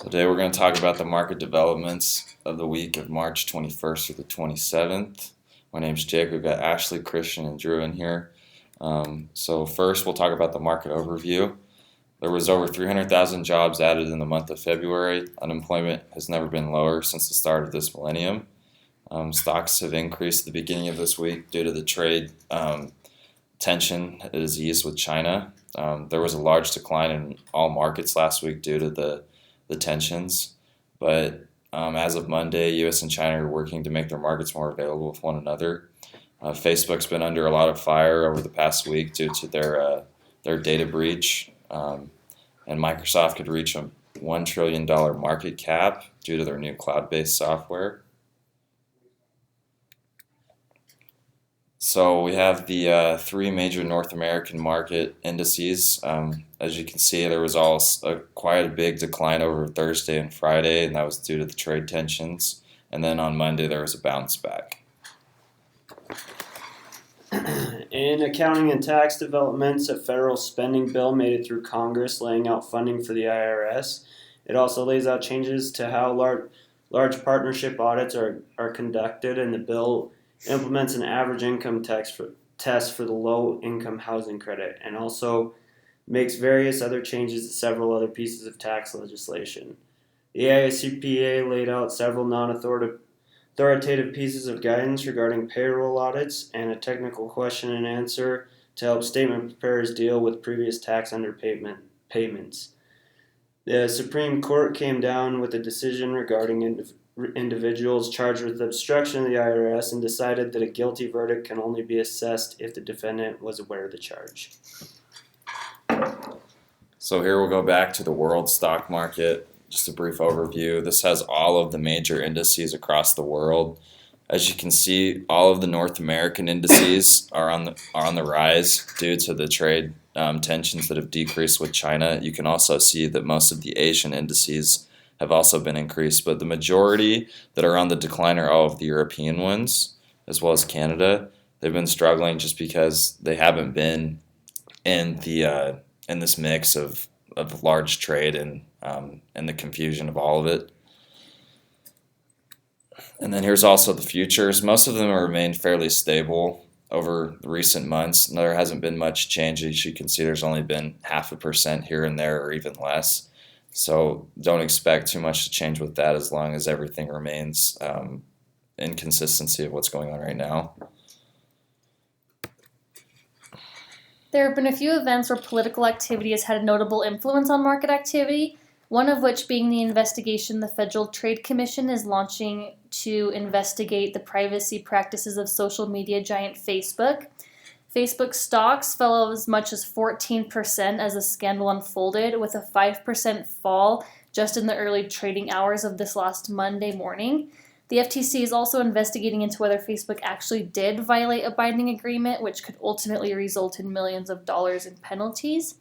Today we're going to talk about the market developments of the week of March 21st through the 27th. My name's Jake. We've got Ashley, Christian, and Drew in here. So first we'll talk about the market overview. There was over 300,000 jobs added in the month of February. Unemployment has never been lower since the start of this millennium. Stocks have increased at the beginning of this week due to the trade tension that has eased with China. There was a large decline in all markets last week due to the tensions, but as of Monday, U.S. and China are working to make their markets more available with one another. Facebook's been under a lot of fire over the past week due to their data breach, and Microsoft could reach a $1 trillion market cap due to their new cloud-based software. So we have the three major North American market indices. As you can see, there was quite a big decline over Thursday and Friday, and that was due to the trade tensions. And then on Monday, there was a bounce back. In accounting and tax developments, a federal spending bill made it through Congress, laying out funding for the IRS. It also lays out changes to how large partnership audits are conducted, and the bill implements an average income test for the low-income housing credit, and also makes various other changes to several other pieces of tax legislation. The AICPA laid out several non-authoritative pieces of guidance regarding payroll audits and a technical question and answer to help statement preparers deal with previous tax underpayments. The Supreme Court came down with a decision regarding individuals charged with obstruction of the IRS and decided that a guilty verdict can only be assessed if the defendant was aware of the charge. So here we'll go back to the world stock market. Just a brief overview. This has all of the major indices across the world. As you can see, all of the North American indices are on the rise due to the trade tensions that have decreased with China. You can also see that most of the Asian indices have also been increased, but the majority that are on the decline are all of the European ones, as well as Canada. They've been struggling just because they haven't been in this mix of large trade and the confusion of all of it. And then here's also the futures. Most of them have remained fairly stable over the recent months. There hasn't been much change. As you can see, there's only been 0.5% here and there, or even less. So don't expect too much to change with that as long as everything remains in consistency of what's going on right now. There have been a few events where political activity has had a notable influence on market activity, one of which being the investigation the Federal Trade Commission is launching to investigate the privacy practices of social media giant Facebook. Facebook stocks fell as much as 14% as the scandal unfolded, with a 5% fall just in the early trading hours of this last Monday morning. The FTC is also investigating into whether Facebook actually did violate a binding agreement, which could ultimately result in millions of dollars in penalties.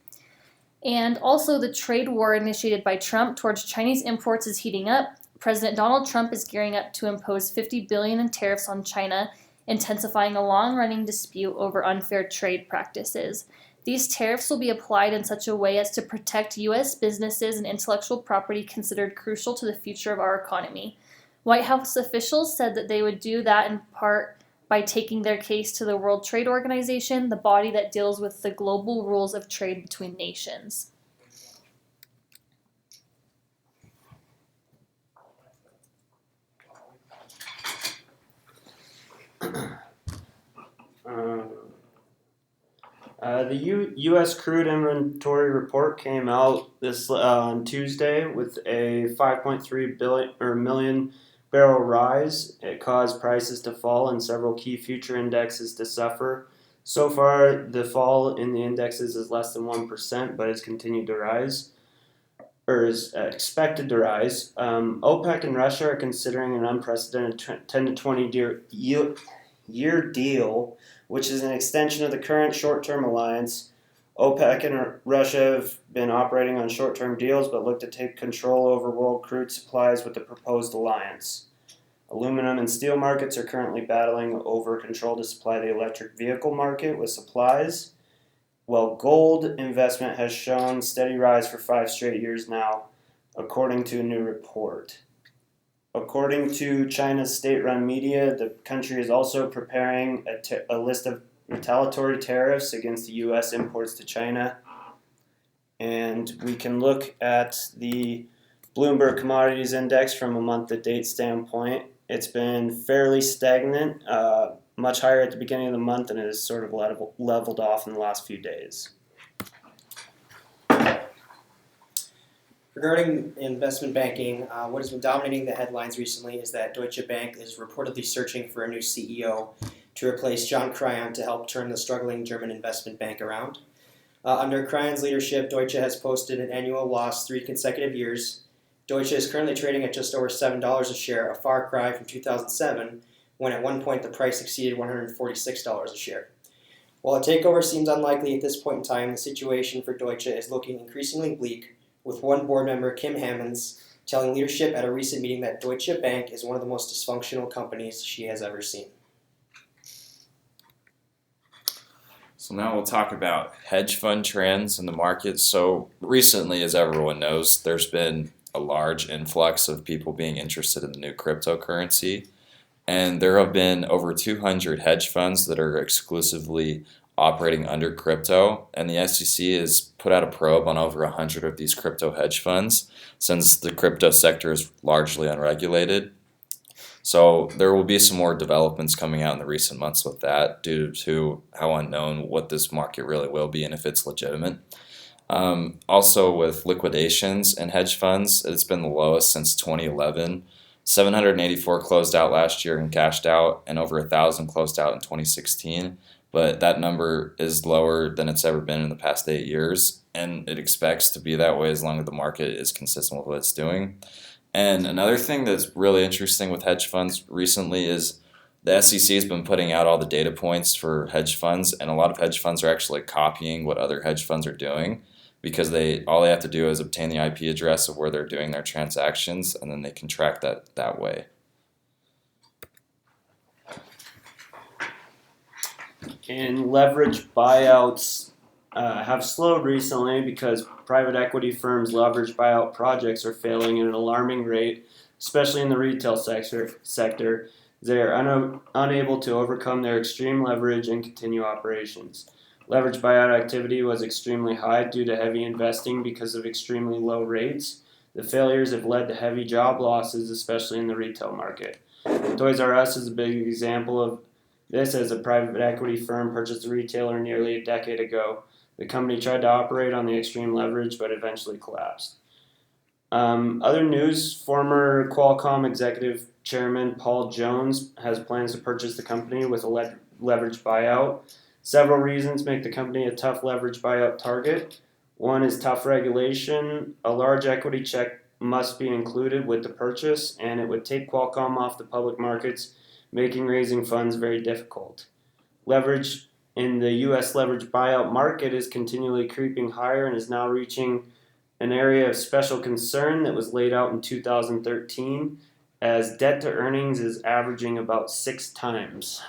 And also, the trade war initiated by Trump towards Chinese imports is heating up. President Donald Trump is gearing up to impose $50 billion in tariffs on China, intensifying a long-running dispute over unfair trade practices. These tariffs will be applied in such a way as to protect U.S. businesses and intellectual property considered crucial to the future of our economy. White House officials said that they would do that in part by taking their case to the World Trade Organization, the body that deals with the global rules of trade between nations. The U.S. crude inventory report came out on Tuesday with a 5.3 million barrel rise. It caused prices to fall and several key future indexes to suffer. So far, the fall in the indexes is less than 1%, but it's continued to rise, or is expected to rise. OPEC and Russia are considering an unprecedented 10 to 20 year deal, which is an extension of the current short-term alliance. OPEC and Russia have been operating on short-term deals but look to take control over world crude supplies with the proposed alliance. Aluminum and steel markets are currently battling over control to supply the electric vehicle market with supplies, while gold investment has shown steady rise for 5 straight years now. according to a new report. According to China's state-run media, the country is also preparing a list of retaliatory tariffs against the U.S. imports to China. And we can look at the Bloomberg Commodities Index from a month-to-date standpoint. It's been fairly stagnant, much higher at the beginning of the month, and it has sort of leveled off in the last few days. Regarding investment banking, what has been dominating the headlines recently is that Deutsche Bank is reportedly searching for a new CEO to replace John Cryan to help turn the struggling German investment bank around. Under Cryan's leadership, Deutsche has posted an annual loss 3 consecutive years. Deutsche is currently trading at just over $7 a share, a far cry from 2007, when at one point the price exceeded $146 a share. While a takeover seems unlikely at this point in time, the situation for Deutsche is looking increasingly bleak, with one board member, Kim Hammonds, telling leadership at a recent meeting that Deutsche Bank is one of the most dysfunctional companies she has ever seen. So now we'll talk about hedge fund trends in the market. So recently, as everyone knows, there's been a large influx of people being interested in the new cryptocurrency. And there have been over 200 hedge funds that are exclusively operating under crypto, and the SEC has put out a probe on over 100 of these crypto hedge funds since the crypto sector is largely unregulated. So there will be some more developments coming out in the recent months with that due to how unknown what this market really will be and if it's legitimate. Also with liquidations and hedge funds, it's been the lowest since 2011. 784 closed out last year and cashed out, and over 1,000 closed out in 2016. But that number is lower than it's ever been in the past 8 years, and it expects to be that way as long as the market is consistent with what it's doing. And another thing that's really interesting with hedge funds recently is the SEC has been putting out all the data points for hedge funds, and a lot of hedge funds are actually copying what other hedge funds are doing because all they have to do is obtain the IP address of where they're doing their transactions, and then they can track that way. And leverage buyouts have slowed recently because private equity firms' leverage buyout projects are failing at an alarming rate, especially in the retail sector. They are unable to overcome their extreme leverage and continue operations. Leverage buyout activity was extremely high due to heavy investing because of extremely low rates. The failures have led to heavy job losses, especially in the retail market. Toys R Us is a big example of this, as a private equity firm purchased a retailer nearly a decade ago. The company tried to operate on the extreme leverage, but eventually collapsed. Other news, former Qualcomm executive chairman Paul Jones has plans to purchase the company with a leverage buyout. Several reasons make the company a tough leverage buyout target. One is tough regulation. A large equity check must be included with the purchase, and it would take Qualcomm off the public markets, making raising funds very difficult. Leverage in the U.S. leverage buyout market is continually creeping higher and is now reaching an area of special concern that was laid out in 2013, as debt to earnings is averaging about 6 times.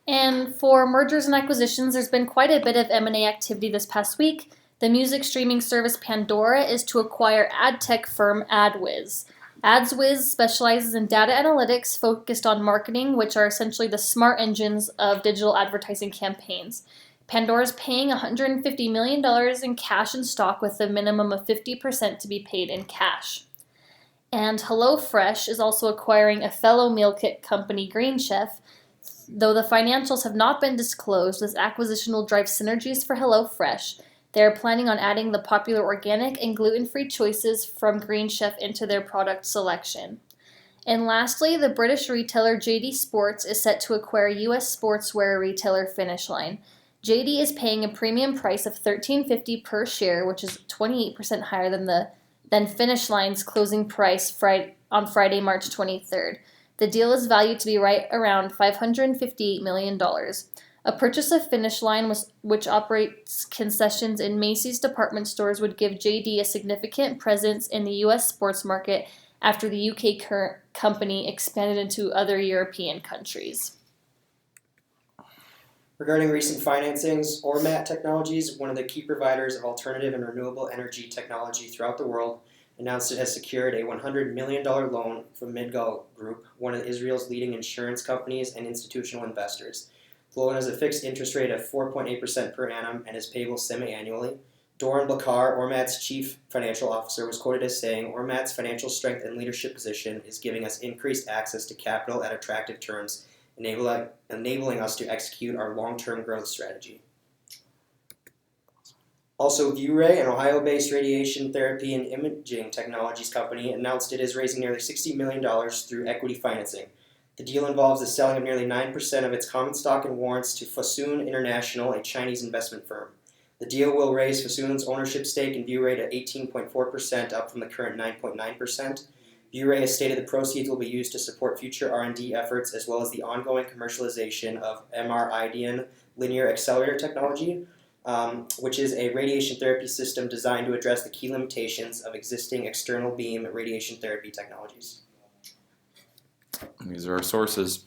And for mergers and acquisitions, there's been quite a bit of M&A activity this past week. The music streaming service Pandora is to acquire ad tech firm AdsWizz. AdsWizz specializes in data analytics focused on marketing, which are essentially the smart engines of digital advertising campaigns. Pandora is paying $150 million in cash and stock with a minimum of 50% to be paid in cash. And HelloFresh is also acquiring a fellow meal kit company, Green Chef. Though the financials have not been disclosed, this acquisition will drive synergies for HelloFresh. They are planning on adding the popular organic and gluten-free choices from Green Chef into their product selection. And lastly, the British retailer JD Sports is set to acquire U.S. sportswear retailer Finish Line. JD is paying a premium price of $13.50 per share, which is 28% higher than Finish Line's closing price on Friday, March 23rd. The deal is valued to be right around $558 million. A purchase of Finish Line, which operates concessions in Macy's department stores, would give JD a significant presence in the U.S. sports market after the UK company expanded into other European countries. Regarding recent financings, Ormat Technologies, one of the key providers of alternative and renewable energy technology throughout the world, announced it has secured a $100 million loan from Midgal Group, one of Israel's leading insurance companies and institutional investors. The loan has a fixed interest rate of 4.8% per annum and is payable semi-annually. Doron Blakar, Ormat's chief financial officer, was quoted as saying, "Ormat's financial strength and leadership position is giving us increased access to capital at attractive terms, enabling us to execute our long-term growth strategy." Also, ViewRay, an Ohio-based radiation therapy and imaging technologies company, announced it is raising nearly $60 million through equity financing. The deal involves the selling of nearly 9% of its common stock and warrants to Fosun International, a Chinese investment firm. The deal will raise Fosun's ownership stake in ViewRay to 18.4%, up from the current 9.9%. ViewRay has stated the proceeds will be used to support future R&D efforts as well as the ongoing commercialization of MR-IDEN linear accelerator technology, which is a radiation therapy system designed to address the key limitations of existing external beam radiation therapy technologies. These are our sources.